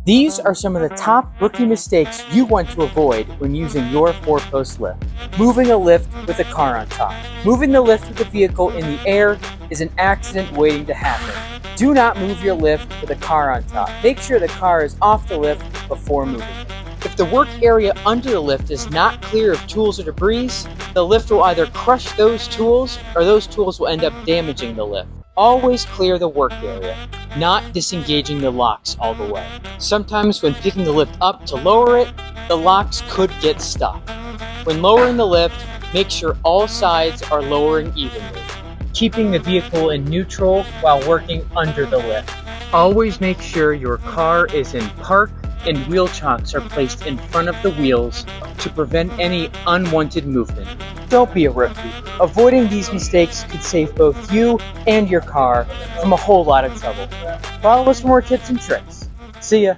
These are some of the top rookie mistakes you want to avoid when using your 4-post lift. Moving a lift with a car on top. Moving the lift with the vehicle in the air is an accident waiting to happen. Do not move your lift with a car on top. Make sure the car is off the lift before moving it. If the work area under the lift is not clear of tools or debris, the lift will either crush those tools or those tools will end up damaging the lift. Always clear the work area, not disengaging the locks all the way. Sometimes when picking the lift up to lower it, the locks could get stuck. When lowering the lift, make sure all sides are lowering evenly, keeping the vehicle in neutral while working under the lift. Always make sure your car is in park and wheel chocks are placed in front of the wheels to prevent any unwanted movement. Don't be a rookie. Avoiding these mistakes could save both you and your car from a whole lot of trouble. Follow us for more tips and tricks. See ya!